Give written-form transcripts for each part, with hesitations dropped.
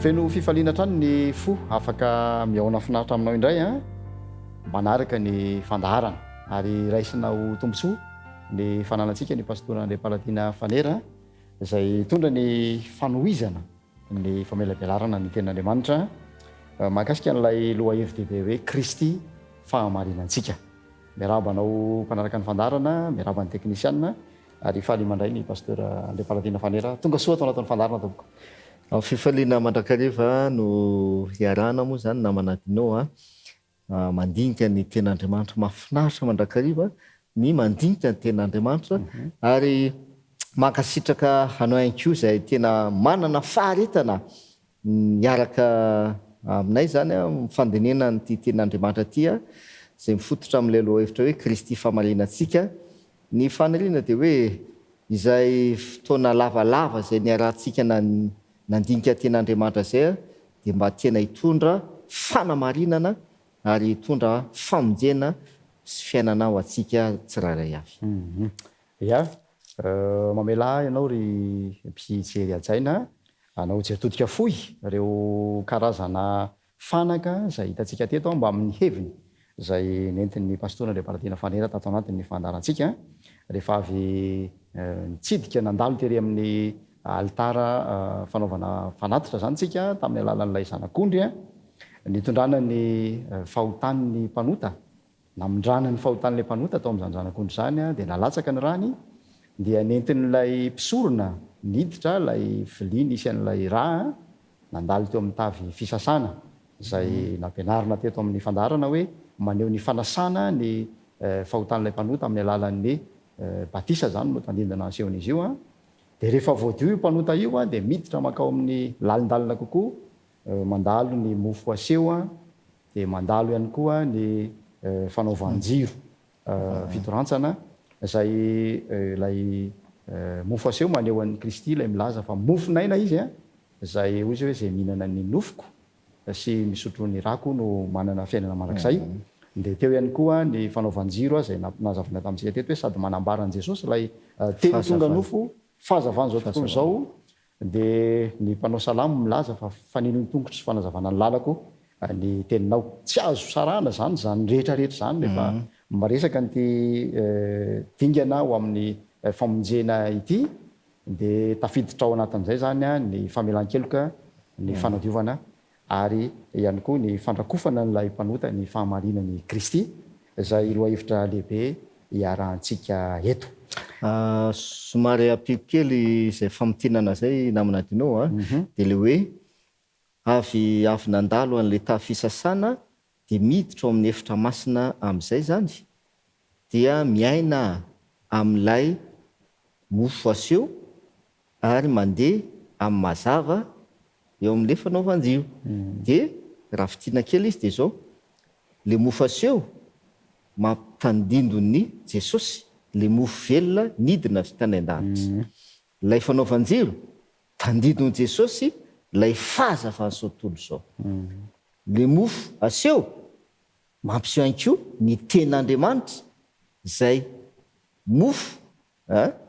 feno fifaliana trano ny fo afaka miaona finaritra aminao indray a manaraka ny fandaharana ary raisina ho tombontsoa ny fananantsika ny pastora André Palatina Fanera izay tondra ny fanohizana ny famelabelarana ny ten'Andriamanitra mahakasika an'ilay lohahevitra be hoe Kristy fahamarinantsika. Miarahaba anao mpanaraka ny fandaharana, miarahaba ny teknisiana ary faly mandray ny pastora André Palatina Fanera. Tonga soa atao anatin'ny fandaharana tompoko. Fifaliana mandrakariva no hiarahana moa zany namanadinao mandinika ny ten'Andriamanitra mahafinaritra mandrakariva ny mandinika ny ten'Andriamanitra ary makasitraka hanao hainko izay tena manana faharetana miaraka aminay zany mifandinena nyty ten'Andriamanitra ty izay mifototra amin'ilay lohahevitra hoe Kristy famarinantsika. Ny faniriana dia hoe izay fotoana lavalava izay niarahantsika nandinika ten'Andriamanitra zay dia mba tena hitondra fanamarinana ary hitondra famonjena sy fiainana ho antsika tsirairay avy. Ya, mamela ianao ry mpijery ajaina, anao jeritodika fohy ireo karazana fanaka izay hitantsika teto mba amin'ny heviny izay nentin'ny pastora André Palatina Fanera tato anatin'ny fandaharantsika rehefa avy nitsidika nandalo tery amin'ny alitara fanaovana fanatitra zany tsika tamin'ny alalan'ilay zanak'ondry nitondrana ny fahotan'ny mpanota, namindrana ny fahotan'ilay mpanota tao amin'izany zanak'ondry zany dia nalatsaka ny rany dia nentin'ilay mpisorona niditra ilay vilia nisy an'ilay raha nandalo teo amin'ny tavy fisasana izay nampianarina teto amin'ny fandaharana hoe maneho ny fanasana ny fahotan'ilay mpanota amin'ny alalan'ny batisa zany no tandindana asehon'izy io dia rehefa voadio io mpanota io dia miditra makao amin'ny lalindalina kokoa mandalo ny mofo aseho dia mandalo ihany koa ny fanaovan-jiro fitorantsana izay ilay mofo aseho maneho an'ny Kristy ilay milaza fa mofonaina izy izay hoy izy hoe izay mihinana ny nofoko sy misotro ny rako no manana fiainana mandrakizay. Dia teo ihany koa ny fanaovan-jiro izay nazavana tamintsika teto hoe sady manambara an'i Jesosy ilay teny tonga nofo fahazavana zao tontolo izao. Dia ny mpanao salamo milaza fa faninony tongotra sy fanazavana ny lalako ny teninao. Tsy azo sarana zany rehetrarehetra zany rehefa maresaka nyty dingana ho amin'ny famonjena ity dia tafiditra ao anatin'izay zany ny famelan-keloka, ny fanadiovana ary ihany koa ny fandrakofana n'ilay mpanota ny fahamarinan'ny Kristy izay lohahevitra lehibe hiarahantsika eto. Somary ampiko kely izay famotinana zay namanadinao dia le hoe avy nandalo an'ilay tavy fisasana dia miditra ao amin'ny efitra masina amin'izay zany dia miaina amin'ilay mofo aseho ary mandeha amin'ny mazava eo amin'ilay fanaovan-jiro. Dia raha fitiana kely izy dia zao le mofo aseho mampitandindony Jesosy, le mofo velona nidina avy tany an-danitra. Ilay fanaovan-jiro tandindony Jesosy ilay fahazavana zao tontolo izao. Le mofo aseho mampiseho hainko ny ten'Andriamanitra izay mofo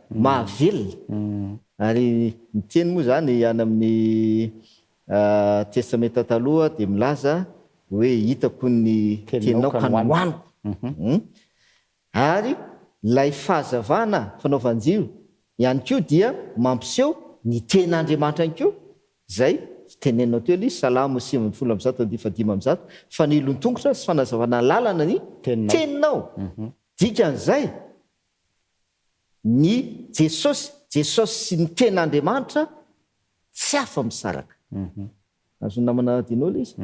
mahavelona. Ary ny teny moa zany any amin'ny testamenta taloha dia milaza hoe hitako ny teninao ka nohaniko. Ary ilay fahazavana fanaovan-jiro ihany koa dia mampiseho ny ten'Andriamanitra ihany koa izay fitenenao teo izy Salamo 7:1-5 fanilony tongotra sy fanazavana lalana ny teninao. Dikan'izay ny Jesosy sy ny ten'Andriamanitra tsy afa-misaraka. Azo namanadinao ilay izy.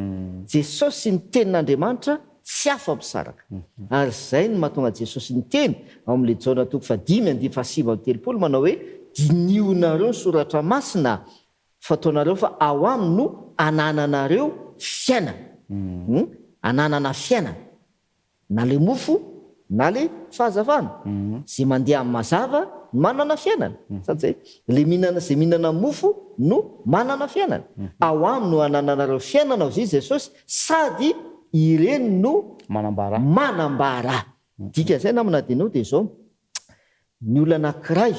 Jesosy sy ny ten'Andriamanitra tsy afa-misaraka. Ary izay no mahatonga Jesosy ny teny ao amin'ilay Jaona 5:5-7 manao hoe dinionareo ny soratra masina fataonareo fa ao aminy no anananareo fiainana. Ananana fiainana na le mofo na le fahazavana. Zay mandeha amin'ny mazava manana fiainana. Satria le zay mihinana mofo no manana fiainana. Ao aminy no anananareo fiainana hozy Jesosy sady ireny no manambara. Dikan'izay namanadinao dia zao ny olona anankiray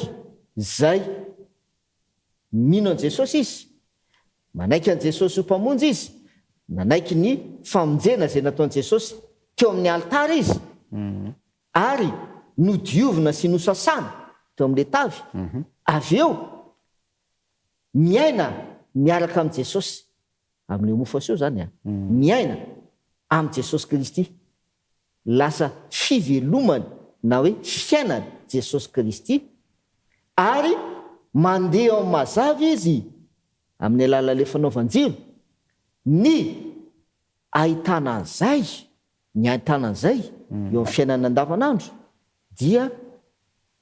izay mino an' Jesosy izy manaiky an' jesosy ho mpamonjy izy, nanaiky ny famonjena zay nataon'i jesosy teo amin'ny alitara izy, ary nodiovina sy nosasana teo amin'le tavy. Avy eo miaina miaraka amin'i jesosy amin'le mofo aseho zany miaina amin'i jesosy Kristy, lasa fivelomany na hoe fiainany jesosy Kristy, ary mandeha ao mazava izy amin'ny alalan'le fanaovan-jiro ny ahitana an'izay, ny ahitana an'izay eo amin'ny fiainana andavanandro dia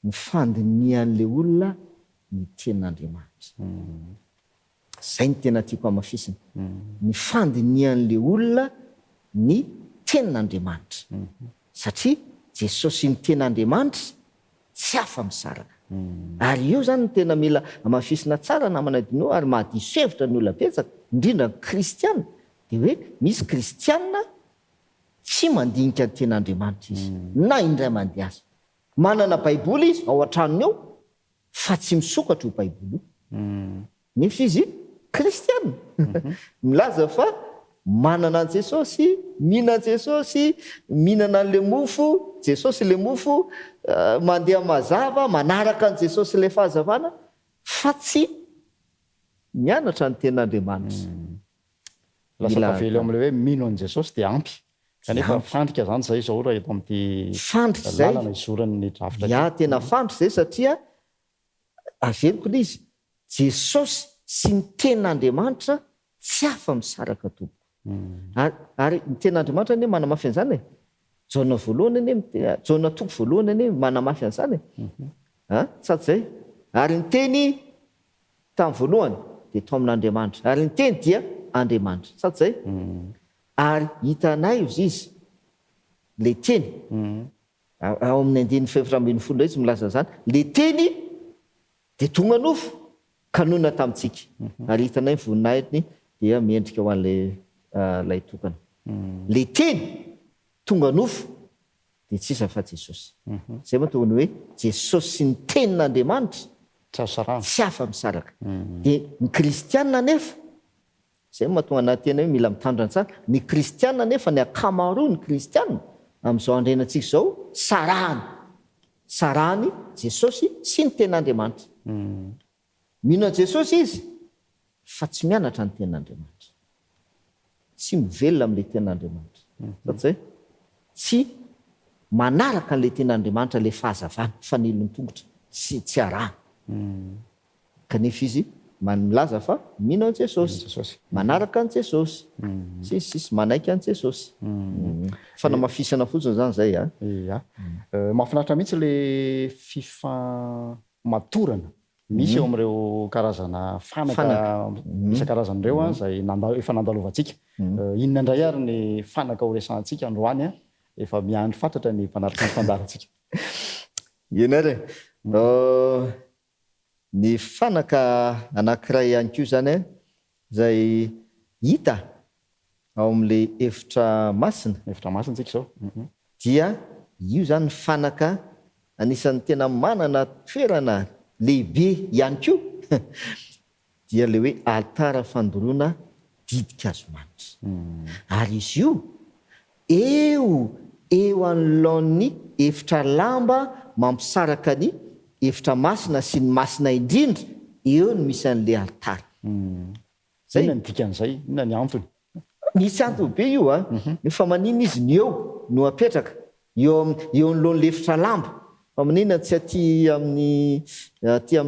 ny fandinihan'le olona ny tenin'Andriamanitra. Zay ny tena tiako amafisina, ny fandinihan'le olona ny tenin'Andriamanitra, satria Jesosy ny tenin'Andriamanitra tsy afa misaraka. Ary io zany ny tena mila amafisina tsara namana adino, ary mahadiso hevitra ny olona betsaka, indrindra ny kristiana, dia hoe misy kristiana tsy mandinika ny tenin'Andriamanitra izy na indray mandeha azy. Manana baiboly izy ao an-tranony ao fa tsy misokatra io baiboly io, nefa izy kristiana milaza fa manana an Jesosy, mihinana Jesosy, mihinana an'le mofo, Jesosy le mofo, mandeha mazava, manaraka an Jesosy le fahazavana, fa tsy mianatra ny tenin'Andriamanitra. Lasa tavela eo amin'le hoe mino an Jesosy dia ampy. Kanefa fandrika zany zay zao raha eto amin'ity fandrika zay lalana isorany ny drafitra. Ya tena fandrika zay satria averiko le izy, Jesosy sy ny tenin'Andriamanitra tsy afa misaraka tompo. Ary ny tenin'Andriamanitra anie manamafy an'izany e. Jaona voalohany anie, Jaona toko voalohany anie manamafy an'izany e. Sady zay. Ary ny teny tamin'ny voalohany dia tao amin'Andriamanitra, ary ny teny dia Andriamanitra. Sady zay. Ary hitanay izy le teny ao amin'ny 2:4 izy milaza zany, le teny dia tonga nofo ka nona tamintsika, ary hitanay ny voninahitiny dia miendrika ho an'lay tokana. Le teny tonga nofo dia tsy iza fa Jesosy. Zay mahatonga ny hoe Jesosy sy ny tenin'Andriamanitra tsy afa misaraka. Dia ny kristiana nefa, zay mahatonga anaty tena hoe mila mitandrina tsara, ny kristiana nefa ny akamaroa ny kristiana amin'izao andrenantsika izao sarahany Jesosy sy ny tenin'Andriamanitra. Mino Jesosy izy fa tsy mianatra ny tenin'Andriamanitra, tsy mivelona amin'le tenin'Andriamanitra, satria tsy manaraka an'le tenin'Andriamanitra le fahazavana fanilony tongotra tsy arahana. Kanefa izy milaza fa mino an Jesosy, manaraka an Jesosy, sisy manaiky an Jesosy. Fanamafisana fotsiny zany zay a. Mahafinaritra mihitsy le fifamatorana misy eo amin'ireo karazana fanaka isan-karazan'ireo zay efa nandalovantsika. Inona indray ary ny fanaka ho resantsika androany efa miandry fantatra ny mpanaraka ny fandarantsika. Ianary ny fanaka anankiray ihany koa zany zay hita ao amin'le efitra masina. Efitra masina tsika zao. Dia io zany ny fanaka anisan'ny tena manana toerana lehibe ihany koa dia le hoe alitara fandoroana didika azomanitra. Ary izy io eo anoloan'ny efitra lamba mampisaraka ny efitra masina sy ny masina indrindra, eo no misy an'le alitara. Zay na ny dikan'izay, na ny antony. Misy antony be io nefa manina izy ny eo no apetraka eo anoloan'le efitra lamba. Fa manina tsy aty amin'ny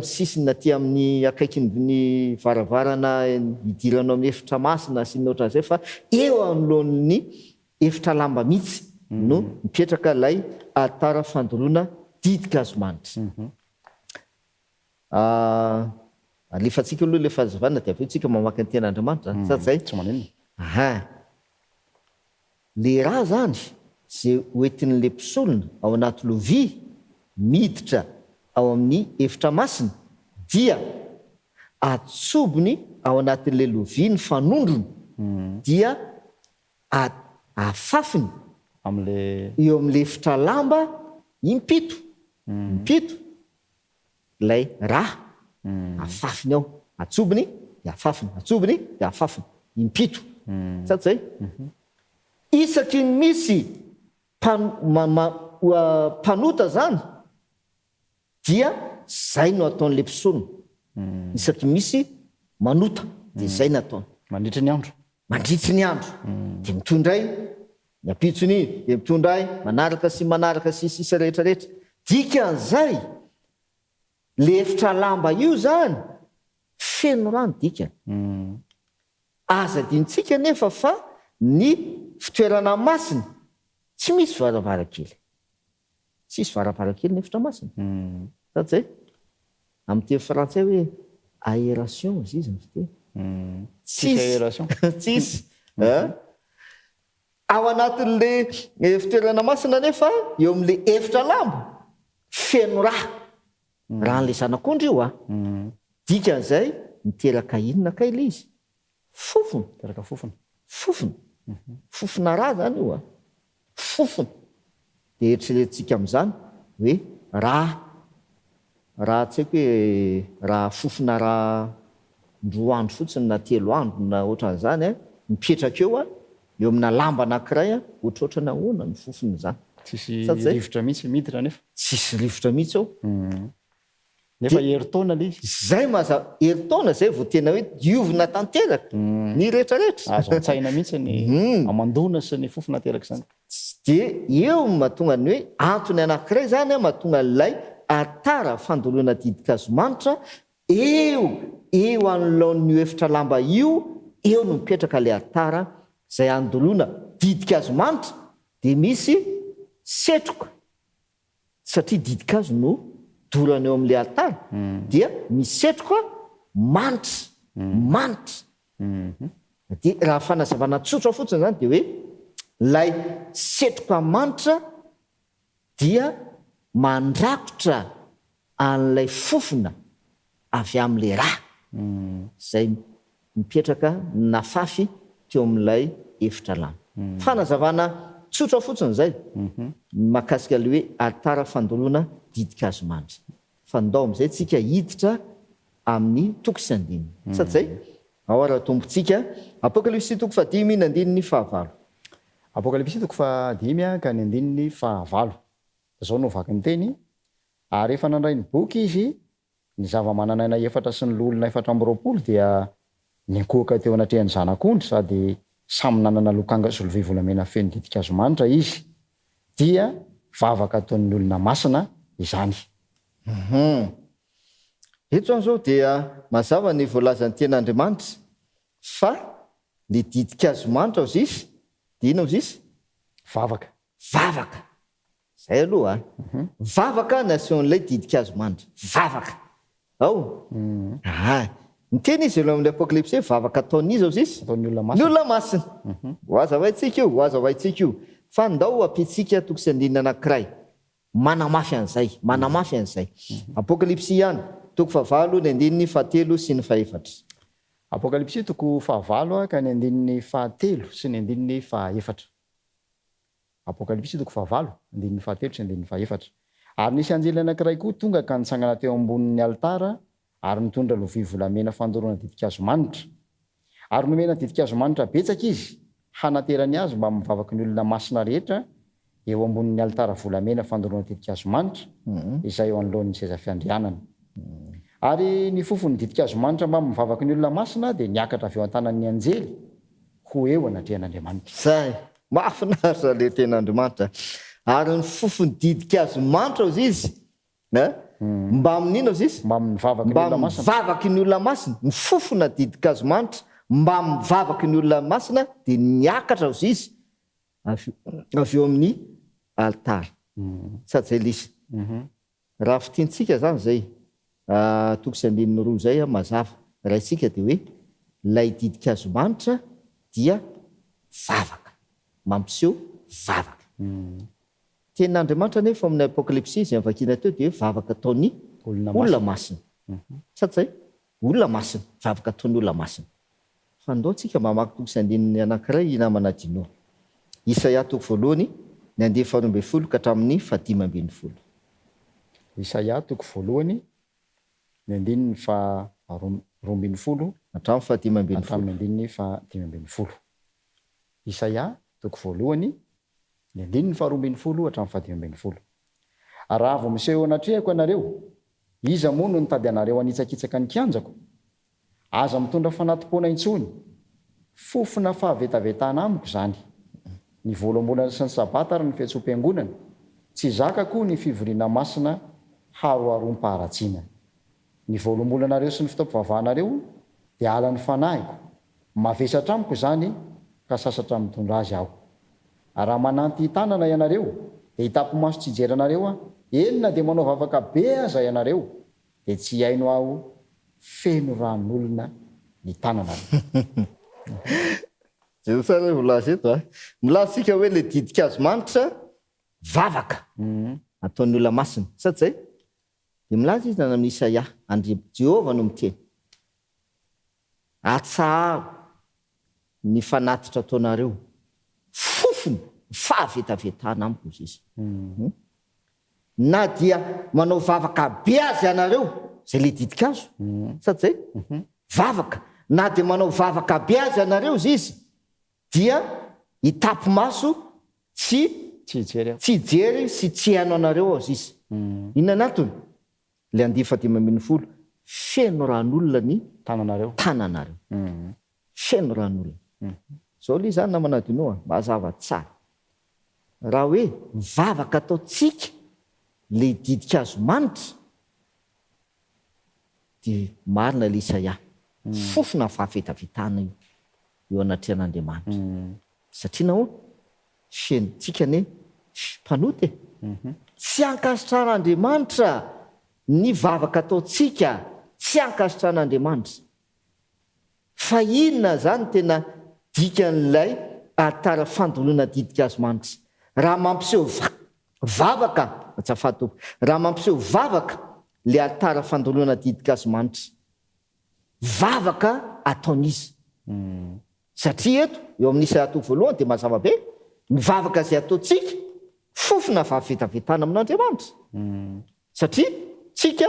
sisiny na aty amin'ny akaikin'ny varavarana idiranao amin'ny efitra masina sy ny ohatran'izay, fa eo anoloan'ny efitra lamba mihitsy no mipetraka ilay alitara fandoroana didika azomanitra. Alefantsika aloha le fahazavana dia aveo tsika mamaky ny tenin'Andriamanitra sady zay. Tsy manenina. Le raha zany zay hoentin'le mpisolona ao anaty lovia miditra ao amin'ny efitra masina dia atsobony ao anatin'le lovia ny fanondrony dia afafiny eo amin'le efitra lamba impito ilay raha afafiny ao, atsobony de afafiny, atsoviny de afafiny, impito saty zay isaky ny misy mpanota zany dia zay no ataon'le mpisonona isaky misy manota de zay no ataony mandritry ny andro mandritry ny andro de mitondray ny apitsony de mitondray manaraka sisa rehetrarehetra dikan'zay le efitra lamba io zany feno rano dikany aza dintsika nefa fa ny fitoerana masiny tsy misy varavarakely tsisy varavarakely ny efitra masiny saty zay amin'ny teny frantsay hoe aération izy izy mifiteny aération tsisy ao anatin'le fitoerana masina nefa eo amin'le efitra lamba feno raha n'le zanak'ondry io dikan'zay miteraka inona kay le izy fofony teraka fofony fofona raha zany io fofony de eritreretintsika am'izany hoe raha tsy haiko hoe raha fofona raha ndroa andro fotsiny na 3 andro na ohatran'zany mipetraka eo amina lamba anankiray ohatroatra ny ahoana ny fofony zany tsisy rivotra mihitsy miditra nefa tsisy rivotra mihitsy ao nefa heritaona le izy zay heritaona zay vo tena hoe diovina tanteraka ny rehetrarehetra azo antsaina mihitsy ny amandona sy ny fofona teraka zany de eo mahatonga ny hoe antony anankiray zany mahatonga n'lay atara fandolona didikazomanitra eo an'laon'io efitra lamba io eo no mipetraka le atara zay andolona didikazomanitra de misy setroka satria didikazo no dolana eo am'le atara dia misetroka manitra de raha fanazavana tsotra fotsiny zany de hoe lay setroka manitra dia mandrakotra an'lay fofona avy am'le raha zay mipetraka nafafy teo am'lay efitra lamba fanazavana tsotra fotsiny zay mahakasika le hoe atara fandolona didikazomanitra fandao am'izay tsika hiditra amin'ny toko sy andininy saty zay ao raha tombotsika apokalipsy toko 5 ny andininy 9 apokalipsy toko 5 ka ny andininy 9 zao no vaky ny teny ary efa nandray ny boky izy ny zava-mananaina efatra sy ny lolona efatra amby 20 dia nikoaka teo anatrehany zanak'ondry sady samy nanana lokanga sy lovivolamena feno didikazomanitra izy dia vavaka ataon'ny olona masina izany eto zao dia mazava ny voalazan'ny ten'Andriamanitra fa le didikazomanitra ozy izy de ina ozy izy vavaka zay aloha vavaka ny aseon'lay didikazomanitra vavaka ao ny teny izy elo amin'le apokalipsy hoe vavaka ataon'izy ozy izy ataon'ny ny olona masina hoazavaitsika io fa ndao apitsika toko sy andinina anankiray manamafy an'zay apokalipsy ihany toko 9 ny andininy 7 sy ny 4 apokalipsy toko 9 ka ny andininy 7 sy ny andininy 4 apokalipsy toko 9 andininy 7 sy andininy 4 ary nisy anjely anankiray koa tonga ka nitsangana teo ambonin'ny altara ary mitondra lovia volamena fandorona didikazomanitra ary nomena didikazomanitra betsaka izy hanaterany azy mba mivavaky ny olona masina rehetra eo ambonin'ny altara volamena fandorona didikazomanitra izay eo anoloan'ny seza fiandrianana ary ny fofony didikazomanitra mba mivavaky ny olona masina dia niakatra avy eo an-tanan'ny anjely ho eo anatrehan'Andriamanitra zay mahafinaritra le ten'Andriamanitra ary ny fofony didikazomanitra ozy izy mba amin'ina ozy izy mba mivavaky ny olona masina ny fofona didikazomanitra mba mivavaky ny olona masina dia niakatra ozy izy avy eo amin'ny altara sady zay lisy raha fitiantsika zany zay toko sy andininy 2 zay mazava raha isika dia hoe lay didikazomanitra dia vavaka mampiseho vavaka ten'Andriamanitra nefa amin'ny apokalipsy izy vakina teo dia hoe vavaka ataon'ny olona masina sady zay olona masina vavaka ataon'ny olona masina fa ndao tsika mamaky toko sy andininy anankiray namana dino Isaia toko 1 ny andiny 12 ka hatramin'ny 15 Isaia toko 1 ny andininy 20 hatramin'ny fahatimy ambin'ny folo. hatramin'ny andininy fahatimy ambin'ny folo. Isaia toko voalohany ny andininy faharoambin'ny folo hatramin'ny fahatimy ambin'ny folo. Raha vao miseho eo anatrehako ianareo, iza moa no nitady anareo anitsakitsaka ny kianjako? Aza mitondra fanatopona intsony, fofona fahavetavetana amiko zany. Ny voalambolana sy ny sabata ary ny fiatsoam-piangonana, tsy zakako ny fivoriana masina haroarom-paharatsiana. Ny voalambolanareo sy ny fitaopivavahanareo dia ala ny fanahiko, mavesatra amiko zany ka sasatra mitondra azy aho. Raha mananty tanana ianareo dia hitapo-maso tsy hijeranareo a, enina dia manao vavaka be aza ianareo dia tsy haino aho feno ran'olona ny tanana. Zay tsara milaza eto a. Milaza sika hoe le didikazo manitra vavaka ataon'ny olona masina. Sady zay dia milaza izy na amin'ny Isaia, Jehovah no miteny. Atsaharo ny fanatitra ataonareo, fofony fahavetavetana amiko izy. Na dia manao vavaka be azy ianareo, zay le didikazo. Sady zay vavaka, na dia manao vavaka be azy ianareo izy, dia hitapo-maso tsy hijery sy tsy haino anareo azy izy. Inona n'antony? Le andiny fahatimy ambin'ny folo, feno ran'olona ny tananareo. Feno ran'olona. Zao li zany namanadinoa mazava tsara. Raha hoe vavaka ataotsika le didikazo manitra, dia marina le Isaia, fofona fahavetavetana io anatrehan'Andriamanitra. Satria nahoana? Fenotsika ne mpanoty tsy ankasitran'Andriamanitra ny vavaka ataotsika, tsy ankasitran'Andriamanitra. Fa inona zany tena dikan'ilay atara fandolona didikazo manitra? Raha mampiseho vavaka, raha mampiseho vavaka le atara fandolona didikazo manitra, vavaka ataon'izy. Satria eto eo amin'ny Isaia toko voalohany dia mazava be, ny vavaka zay ataotsika fofona fahavetavetana amin'Andriamanitra. Satria tsika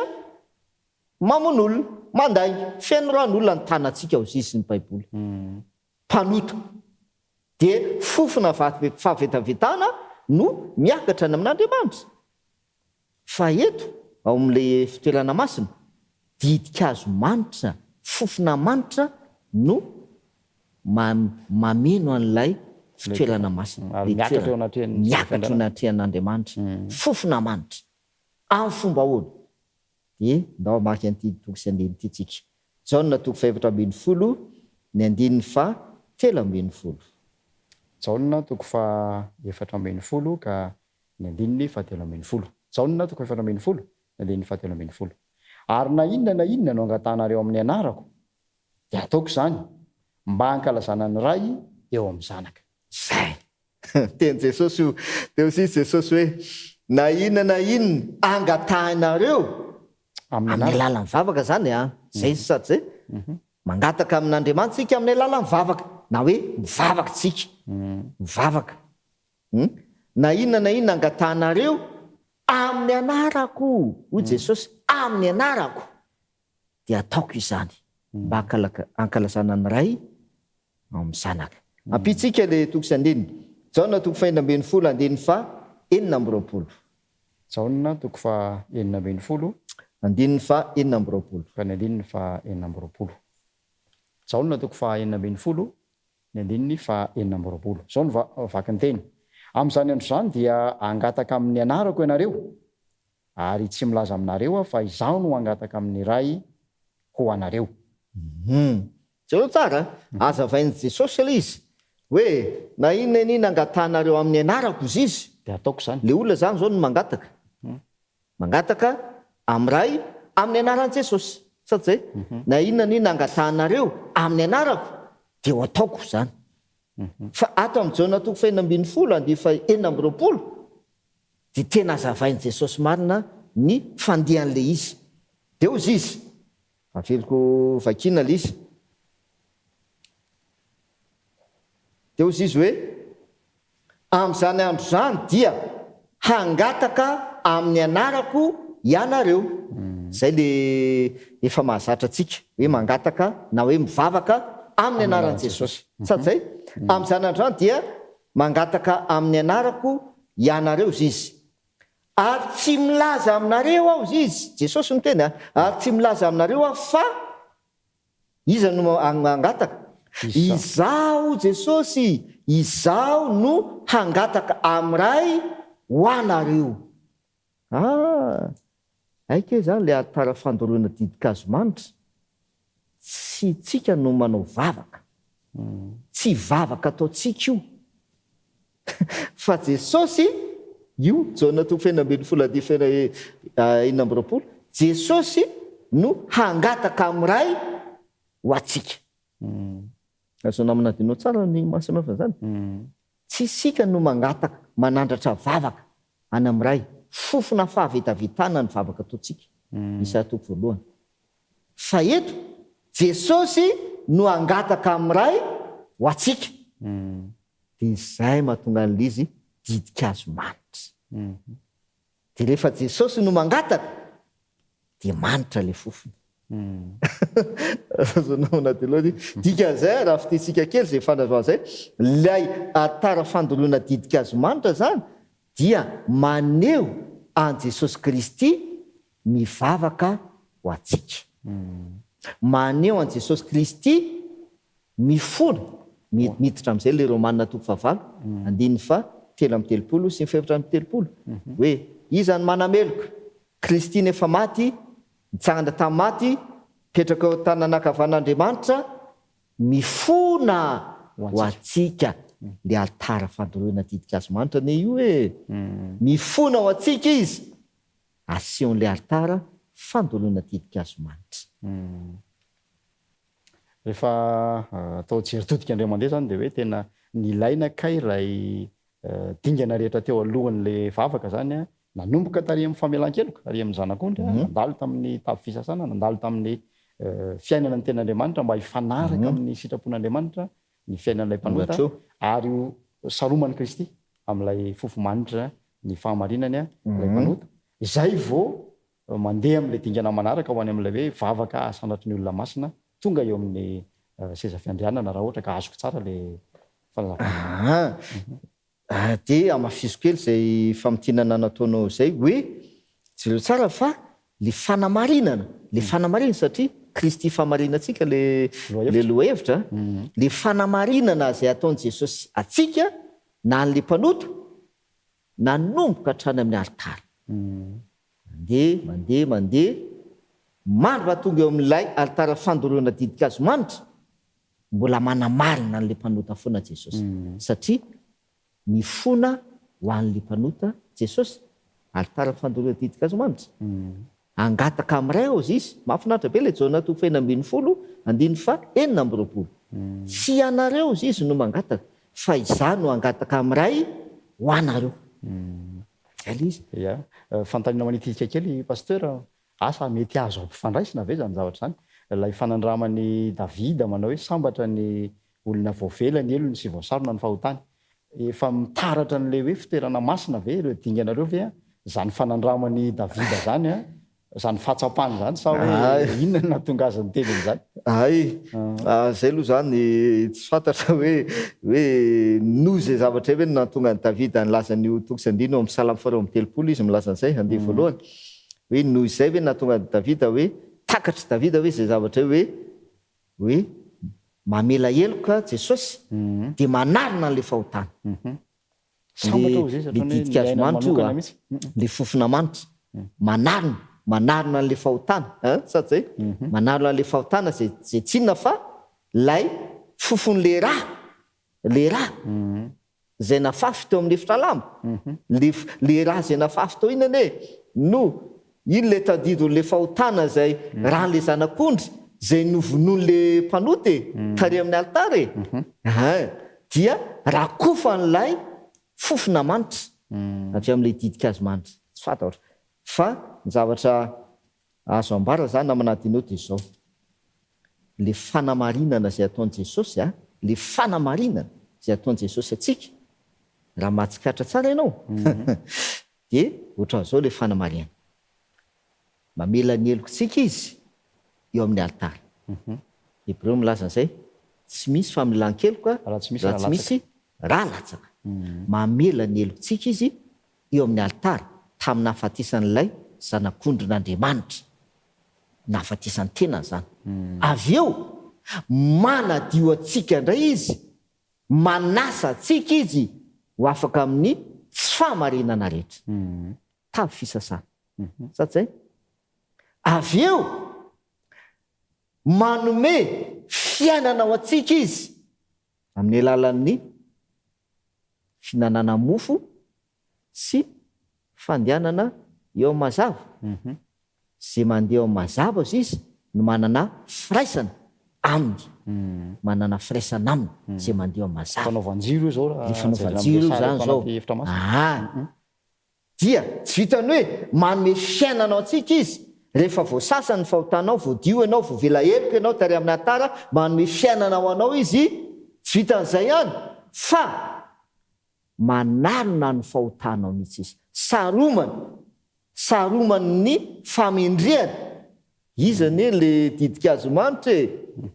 mamon'olona, manday, feno ran'olona ny tanantsika ho zisy ny Baiboly. Mpanota dia fofona fahavetavetana no miakatra ny amin'Andriamanitra. Fa eto ao amin'ilay fitoerana masina, didikazo manitra, fofona manitra no mameno an'ilay fitoerana masina, miakatra eo anatrehan'Andriamanitra, fofona manitra. Amin'ny fomba ahoana? Dia ndao amaky an'ity toko sy andiny ity tsika. Jaona toko faha-efatra ambin'ny folo ny andininy fahatelo ambin'ny folo. Jaona toko faha-efatra ambin'ny folo ka ny andininy fahatelo ambin'ny folo. Jaona toko faha-efatra ambin'ny folo ny andininy fahatelo ambin'ny folo. Ary na inona no angatanareo amin'ny anarako dia ataoko zany, mba hankalazana ny ray eo amin'ny zanaka. Zay teny Jesosy io. Teo sisy Jesosy hoe na inona angatahinareo amin'ny alalan'ny vavaka zany a. Zay sady zay mangataka amin'Andriamanitra tsika amin'ny alalan'ny vavaka, na hoe mivavaka tsika, mivavaka. Na inona angatahinareo amin'ny anarako, hoy Jesosy, amin'ny anarako dia ataoko izany, mba hankalazana ny ray amin'ny zanaka. Ampitsika le toko sy andininy. Jaona toko faha-enina ambin'ny folo andininy faha-enina amby roapolo. Jaona toko faha-enina ambin'ny folo andininy faha-enina amby roapolo. Ka ny andininy faha-enina amby roapolo. Jaona toko faha-enina ambin'ny folo ny andininy faha-enina amby roapolo. Zao no vaky ny teny. Amin'izany andro zany dia angataka amin'ny anarako ianareo, ary tsy milaza aminareo fa izaho no angataka amin'ny ray ho anareo. Zao tsara, azavain'i Jesosy ilay izy hoe na inona angatahinareo amin'ny anarako izy dia ataoko zany. Le olona zany zao no mangataka amin'ny ray amin'ny anaran'i Jesosy. Sady zay na inona angatahinareo amin'ny anarako dia ho ataoko zany. Fa ato amin'ny Jaona toko faha-enina ambin'ny folo andiny faha-enina amby roapolo dia tena azavain'i Jesosy marina ny fandihan'le izy. Dia hozy izy, aveliko vakina le izy. Dia hozy izy hoe amin'izany andro zany dia hangataka amin'ny anarako ianareo. zay le efa mahazatra atsika hoe mangataka na hoe mivavaka amin'ny anaran'i jesosy sady zay amin'izany androany dia mangataka amin'ny anarako ianareo zizy ary tsy milaza aminareo aho zizy jesosy no teny ary tsy milaza aminareo aho fa iza no mangataka izaho jesosy izaho no hangataka amiray ho anareo aike zany le atara fandoroana didikazo manitra tsy tsika no manao vavaka tsy vavaka ataotsika io fa jesosy io jaona toko fenambiny folady inambyroapolo jesosy no hangataka amiray ho atsika azo namanadinao tsara ny masamihafa zany tsy sika no mangataka manandratra vavaka any amiray fofona fahavitavitana ny vavaka ataotsika isa toko voalohany fa eto jesosy no angataka amiray ho atsika dia izay mahatonga an'lizy didikazo manitra dia rehefa jesosy no mangataka dia manitra le fofony dikan'izay raha fititsika kely zay fanazoazay lay atara fandoroana didikazo manitra zany dia maneho an jesosy kristy mivavaka ho atsika maneho an jesosy kristy mifona miditra am'izay le romanina toko favalo andiny fa 7:30 sy 7:30 hoe izany manameloka kristy nefa maty nitsangana tamin'ny maty petraka ao tananakavan'andriamanitra mifona ho atsika le altara fandoroana didikazo manitra ne io hoe mifona ho atsika izy aseon'le altara fandoroana didikazo manitra rehefa atao jeritodika andreo mandeha zany dia hoe tena nilaina kay ray dingana rehetra teo alohan'le vavaka zany a nanomboka tary amin'ny famelan-keloka ary amin'ny zanak'ondry nandalo tamin'ny tavy fisasana nandalo tamin'ny fiainana ny ten'andriamanitra mba hifanaraka amin'ny sitrapon'andriamanitra ny fiainan'ilay mpanota ary saroman'i kristy amin'ilay fofo manitra ny fahamarinany lay mpanota izay vao mandeha amin'ilay dingana manaraka ho any amin'ilay hoe vavaka asanatry ny olona masina tonga eo amin'ny seza fiandrianana raha ohatra ka azoko tsara le fanazavana dia amafizo kely zay famitinana nataonao zay hoe jereo tsara fa le fanamarinana satria kristy fahamarinantsika le loha hevitra le fanamarinana zay ataon'i jesosy atsika na n'le mpanota nanomboka hatrany amin'ny altara mandeha mandro tonga eo amin'ilay altara fandoroana didikazo manitra mbola manamarina n'le mpanota foana jesosy satria mifona ho an'le mpanota jesosy altara fandoroana didikazo manitra angataka amiray ao izy mahafinaritra be le jaona toko 7:9 tsy anareo izy no mangataka fa iza no angataka amiray ho anareo ia fantanina manitidika kely pasteur asa mety azo ampifandraisina ve zany zavatra zany lay fanandramany davida manao hoe sambatra ny olona voavelany elony sy voasarona ny fahotany efa mitaratra n'le hoe fitoerana masina ve reo dinganareo ve zany fanandramany davida zany zany fahatsapany zany sa hoe inona natonga azy ny teliny zany zay aloha zany tsy fantatra hoe noho zay zavatra hoe natonga ny davida nilaza ny tokosandino amin'ny salamy 2:30 izy milaza an'izay andeha voalohany hoe noho izay hoe natonga ny davida hoe takatry davida hoe zay zavatra hoe mamela eloka jesosy dia manarina n'le fahotana le didikazo manitra io le fofona manitra manarina n'le fahotana sady zay manarina n'le fahotana zay tsinona fa lay fofon'le raha zay nafafy teo amin'ny efitra lamba le raha zay nafafy teo inany no iny le tadidon'le fahotana zay rahan'le zanak'ondry zay novonon'le mpanoty tary amin'ny altara dia rakofan'lay fofona manitra avy amin'le didikazo manitra tsy fantatra fa ny zavatra azo ambara zany namanadinao dia izao le fanamarinana zay ataon'i jesosy le fanamarinana zay ataon'i jesosy atsika raha matsikatra tsara ianao dia ohatran'izao le fanamarinana mamela ny helokontsika izy eo amin'ny altara. Hebreo milaza an'izay tsy misy famelan-keloka Raha tsy misy raha tsy raha misy raha latsaka. Mamela ny helokontsika izy eo amin'ny altara tamin'ny nahafatisan'ilay zanak'ondrin'Andriamanitra, nahafatisan'ny tena zany. Avy eo manadio antsika indray izy, manasa antsika izy ho afaka amin'ny tsy fahamarinana rehetra. Tavy fisasana. Satsy zay? Avy eo manome fiainana ao antsika izy amin'ny alalan'ny finanana mofo sy fandehanana eo amin'ny mazava. Zay mandeha eo amin'ny mazava izy izy no manana firaisana aminy. Manana firaisana aminy zay mandeha eo amin'ny mazava. Fanaovan-jiro zao raha Fanaovan-jiro zany zao. efitra masina. Dia tsy vitany hoe manome fiainana ao antsika izy rehefa voasasa ny fahotanao, voadio ianao, voavela heloka ianao tary amin'ny altara, manome fiainana ho anao izy. Tsy vitan'izay ihany fa manarona ny fahotanao mihitsy izy. Saromany ny famendrehana. Izy anie le didikazo manitra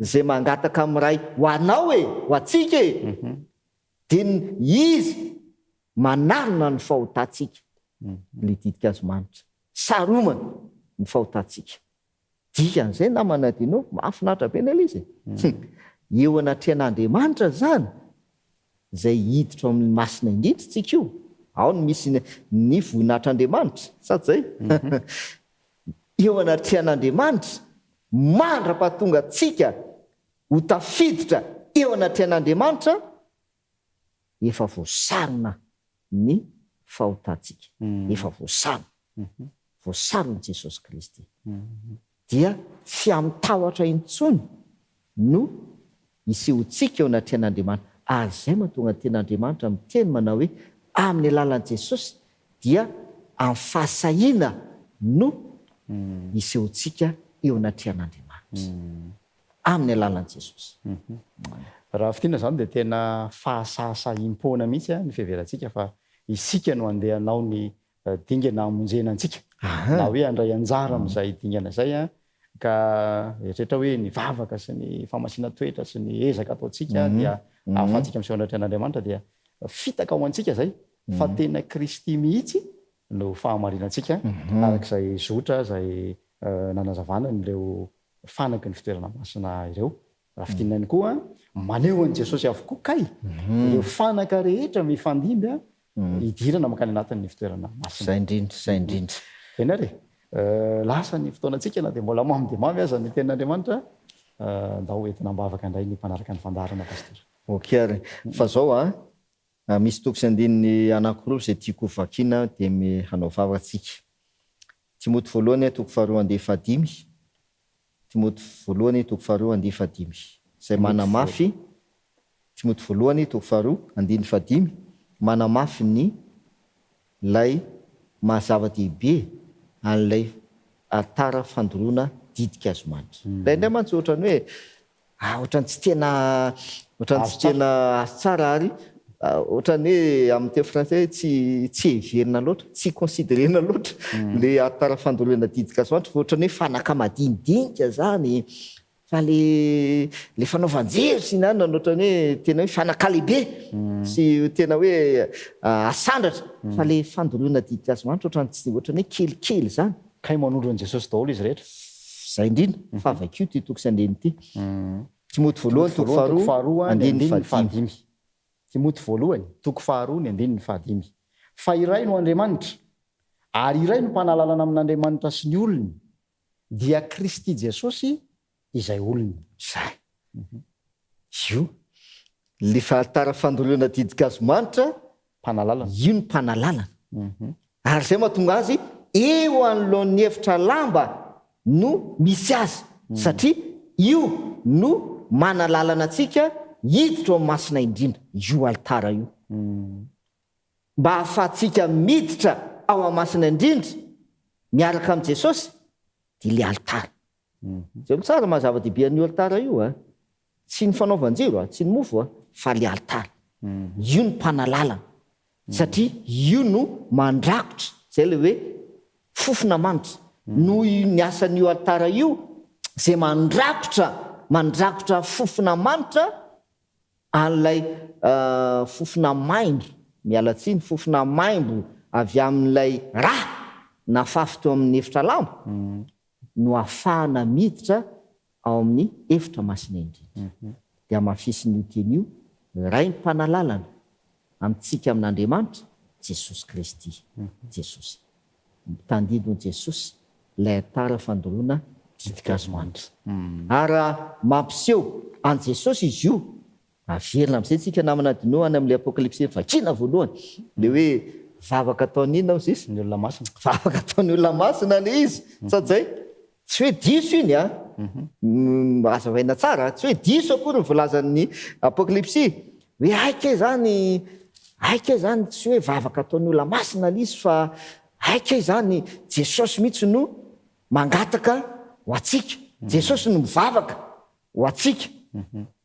zay mangataka amin'ny ray ho anao ho atsika dia izy manarona ny fahotantsika. Le didikazo manitra saromany ny fahotantsika. Dikan'izay namana dinao mahafinaritra be nela izy. Eo anatrehan'Andriamanitra zany zay hiditra amin'ny masina indrindra tsika io. Ao no misy ny voninahitran'Andriamanitra. Satsy zay? Eo anatrehan'Andriamanitra mandra-pahatonga atsika ho tafiditra eo anatrehan'Andriamanitra, efa voasarona ny fahotantsika. Efa voasarona Jesosy Kristy. Dia tsy amitahotra intsony no isehontsika eo anatrehan'Andriamanitra. Ary izay mahatonga ten'Andriamanitra miteny manao hoe amin'ny alalan'i Jesosy dia amin'ny fahasahiana no isehontsika eo anatrehan'Andriamanitra. Amin'ny alalan'i Jesosy. Raha fitina zany dia tena fahasahiam-poana mihitsy ny fiheverantsika fa isika no andehanao ny dingana hamonjena antsika. Na hoe handray anjara amin'izay dingana izay ka eritreretra hoe ny vavaka sy ny famasiana toetra sy ny ezaka ataontsika dia ahafahantsika miseho anatrehan'Andriamanitra dia fitaka ao antsika zay fa tena Kristy mihitsy no fahamarinantsika arak'izay zotra izay nanazavana n'ireo fanaky ny fitoerana masina ireo. Raha fitinany koa maneho an'i Jesosy avokoa kay ireo fanaka rehetra mifandimby hidirana makany anatin'ny fitoerana masina. Zay indrindra. Eny ary lasa ny fotoanantsika na dia mbola mamy dia mamy aza ny tenin'Andriamanitra ndao entina mbavaka indray ny mpanaraka ny fandarana pastora. Okey ary fa zao misy toko sy andininy anankiroa zay tiako vakiana dia hanao vavatsika. Timoty voalohany toko 2:5. Timoty voalohany toko 2:5. Zay manamafy Timoty voalohany toko 2:5 manamafy ny lay mahazava-dehibe an'ilay altara fandoroana didika azo manitra. Lay indray mantsy ohatrany hoe ohatrany tsy tena azo tsara ary ohatrany hoe amin'ny teo français tsy heverina loatra, tsy considérena loatra le altara fandoroana didika azo manitra, fa ohatrany hoe fanaka madinidinika zany. Fa le fanaovan-jiro sy nanana ohatrany hoe tena hoe fanakalehibe sy tena hoe asandratra. Fa le fandoroana didika azo manitra ohatrany hoe kelikely zany. Kay manondro an'i Jesosy daholo izy rehetra. Zay indrindra fa vaikio ty toko sy andeny ity. Timoty voalohany toko 2:5. Timoty voalohany toko 2:5. Fa iray no Andriamanitra ary iray no mpanalalana amin'Andriamanitra sy ny olony dia Kristy Jesosy izay olony. Zay. Io le altara fandoroana didika azo manitra Mpanalala. io ny mpanalalana. Ary zay mahatonga azy eo anoloan'ny efitra lamba no misy azy satria io no manalalana antsika hiditra ao masina indrindra. Io altara io mba ahafahantsika miditra ao amasina indrindra miaraka amin'i Jesosy dia le altara. Zay mo tsara mahazava-dehibe an'io altara io tsy ny fanaovan-jiro tsy ny mofo fa le altara. Io ny mpanalalana satria io no mandrakotra zay le hoe fofona manitra noho ny asan'io altara io zay mandrakotra fofona manitra an'ilay fofona maindro mialatsiny fofona maimbo avy amin'ilay raha na fafy teo amin'ny efitra lambo no ahafahana miditra ao amin'ny efitra masina indrindra dia mafisin'io teny io ray ny mpanalalana amintsika amin'Andriamanitra Jesosy Kristy Jesosy tandidony Jesosy ilay tara fandoroana didika azo manitra ary mampiseho an Jesosy izy io averina amin'izay tsika namana dino any amin'ilay apokalipsy vakina voalohany le hoe vavaka ataon'inona ao zisy ny olona masina vavaka ataon'ny olona masina le izy sadzay tsy hoe diso iny azavaina tsara tsy hoe diso akory nyvolazan'ny apokalipsy hoe aika zany tsy hoe vavaka ataon'ny olona masina le izy fa aika zany Jesosy mihitsy no mangataka ho atsika Jesosy no mivavaka ho atsika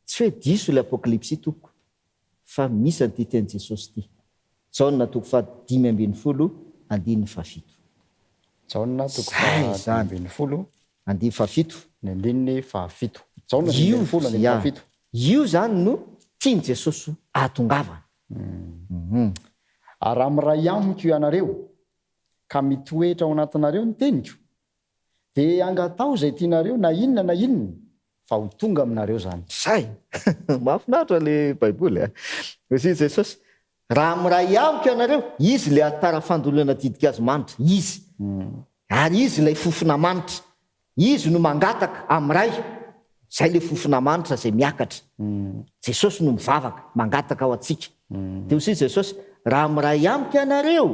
tsy hoe diso ilay apokalipsy toko fa misy an'ity teny Jesosy ity Jaona toko fa 5:7 andininy fafito Jaona toko fa 5:7 andiny fafito ny andininy fafito Jaona 5:7 andininy fafito io zany no tiany Jesosy ahatongavana ary amiray amiko ianareo ka mitoetra ao anatinareo ny teniko dia angatao zay tianareo na inona fa ho tonga aminareo zany zay mahafinaritra le baiboly hozy Jesosy raha miray amiko ianareo izy le atara fandolana didika azo manitra izy ary izy lay fofona manitra izy no mangataka amiray zay le fofona manitra zay miakatra Jesosy no mivavaka mangataka ao atsika dia hozy Jesosy raha miray amiko ianareo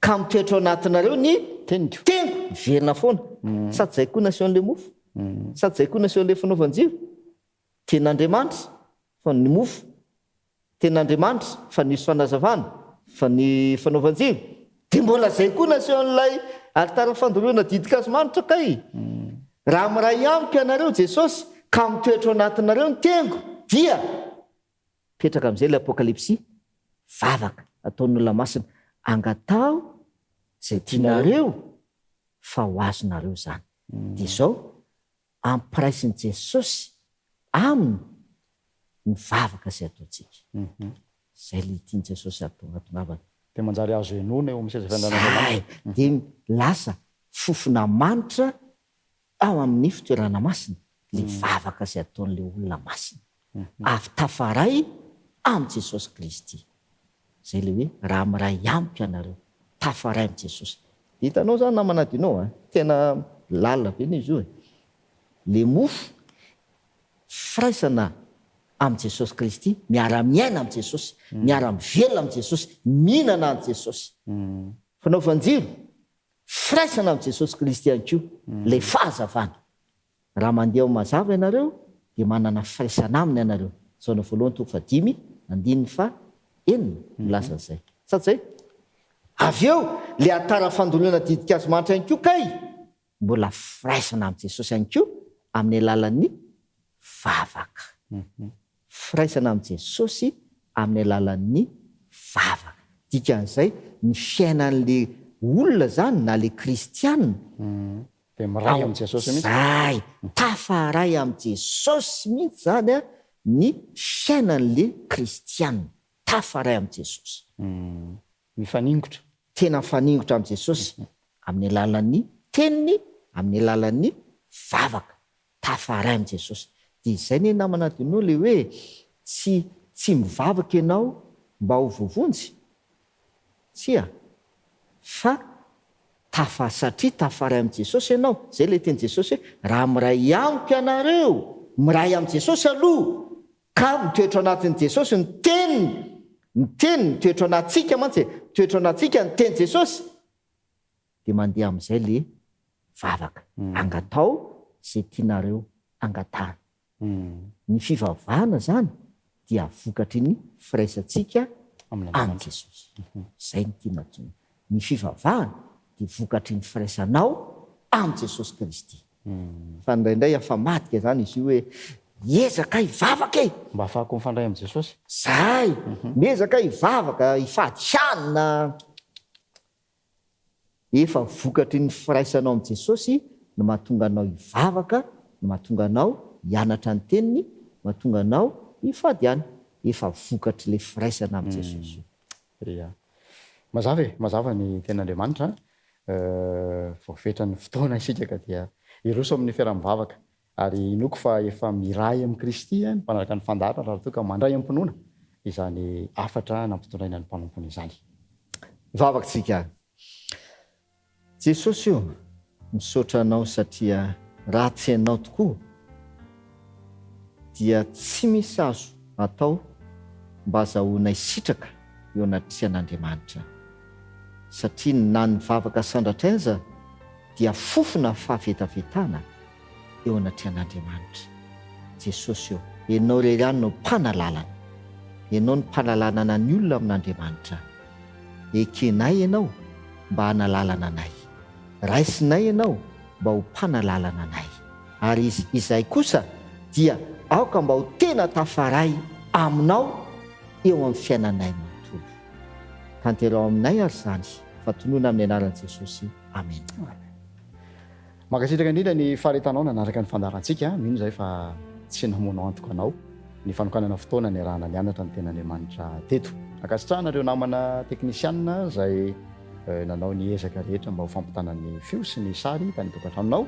ka mitoetra ao anatinareo ny teniko verina foana sady zay koa nasehoan'le mofo sady zay koa nasehoan'le fanaovan-jiro ten'Andriamanitra fa ny mofo ten'Andriamanitra fa nisy fanazavana fa ny fanaovan-jiro dia mbola zay koa nasehoan'ilay altara fandoroana didika azo manitra kay raha miray amiko ianareo Jesosy ka mitoetra ao anatinareo ny teniko dia petraka amin'izay ilay apokalipsy vavaka ataon'ny olona masina angatao zay tianareo fa ho azonareo zany dia izao ampiraisin'i Jesosy aminy ny vavaka zay ataontsika zay le tiany Jesosy atongavana dia manjary azo enona eo amin'ny seza fiandrana dia lasa fofona manitra ao amin'ny fitoerana masina le vavaka zay ataon'le olona masina avy tafaray amin'ny Jesosy Kristy zay le hoe raha miray amiko ianareo tafaray amin'ny Jesosy dia hitanao zany namanadinao tena lalina be ny izy io le mofo firaisana amin'ny Jesosy Kristy miara-miaina amin'ny Jesosy miara-mivelona amin'ny Jesosy mihinana amin'ny Jesosy fanaovan-jiro firaisana amin'ny Jesosy Kristy ihany koa lay fahazavana raha mandeha ao mazava ianareo dia manana firaisana aminy ianareo Jaona voalohany toko fa 5:7 milaza zay sady zay avy eo le atara fandolana didika azo manitra ihany koa kay mbola firaisana amin'ny Jesosy ihany koa amin'ny alalan'ny vavaka firaisana amin'ny Jesosy amin'ny alalan'ny vavaka dikan'izay ny fiainan'le olona zany na le kristianina dia miray amin'ny Jesosy mihitsy zay tafaray amin'ny Jesosy mihitsy zany ny fiainan'le kristianina tafaray amin'ny Jesosy mifaningotra tena mifaningotra amin'ny Jesosy amin'ny alalan'ny teniny amin'ny alalan'ny vavaka tafaray amin'ny Jesosy dia izay ny namana dino le hoe tsy mivavaka ianao mba ho vovonjy tsy fa satria tafaray amin'ny Jesosy ianao zay le teny Jesosy hoe raha miray amiko ianareo miray amin'ny Jesosy aloha ka mitoetra anatin'ny Jesosy ny teniny toetra anatsika mantsy toetra anatsika ny teny Jesosy dia mandeha amin'izay le vavaka angatao zay tianareo angatana ny fivavahana zany dia vokatry ny firaisantsika amin'ny Jesosy zay ny tiana tsony ny fivavahana dia vokatry ny firaisanao amin'ny Jesosy Kristy fa indraindray afa madika zany izy io hoe ezaka hivavaka mba ahafahako mifandray amin'ny Jesosy zay miezaka hivavaka hifady hianina efa vokatry ny firaisanao amin'i jesosy no mahatonga anao hivavaka, no mahatonga anao hianatra ny teniny, mahatonga anao hifady ihany. Efa vokatry le firaisana amin'i jesosy. Ia. Mazava ny ten'Andriamanitra voafetra ny fotoana isika ka dia iroso amin'ny fiara-mivavaka ary inoko fa efa miray amin'i Kristy mpanaraka ny fandarana raha toa ka mandray am-pinoana izany afatra nampitondraina ny mpanompony izany. Vavakantsika. Jesosy io misaotra anao satria raha tsy hainao tokoa dia tsy misy azo atao mba azahoana isitraka eo anaty an'Andriamanitra. Satria na ny vavaka sandratraiza dia fofona fahavetavetana eo anaty an'Andriamanitra. Jesosy io, ianao irery ihany no mpanalalana. Ianao ny mpanalalana ny olona amin'Andriamanitra. Ekenay ianao mba hanalalana anay. Raisinay ianao mba ho mpanalalana anay. Ary izay kosa dia aoka mba ho tena tafaray aminao eo amin'ny fiainanay manontolo. Tanterao aminay ary izany. Fatonoana amin'ny anaran'i Jesosy. Amen. Mankasitraka indrindra ny faharetanao nanaraka ny fandarantsika. Mino izay fa tsy namono antoka anao ny fanokanana fotoana ny arahana mianatra ny ten'Andriamanitra teto. Ankasitrahanareo namana teknisianina izay nanao ny ezaka rehetra mba ho fampitana ny fio sy ny sary tany tokantranonao.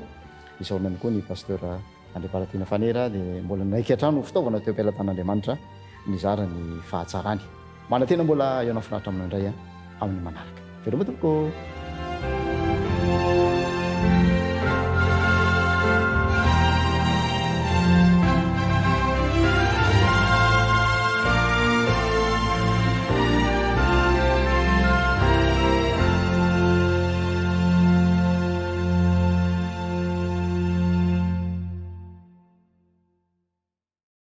Izao ihany koa ny pasteur André Paratina Fanera dia mbola naiky hatrano fitaovana teo am-pelantan'Andriamanitra nizara ny fahatsarany. Manantena mbola ianao finaritra aminao indray amin'ny manaraka. Veloma tompoko.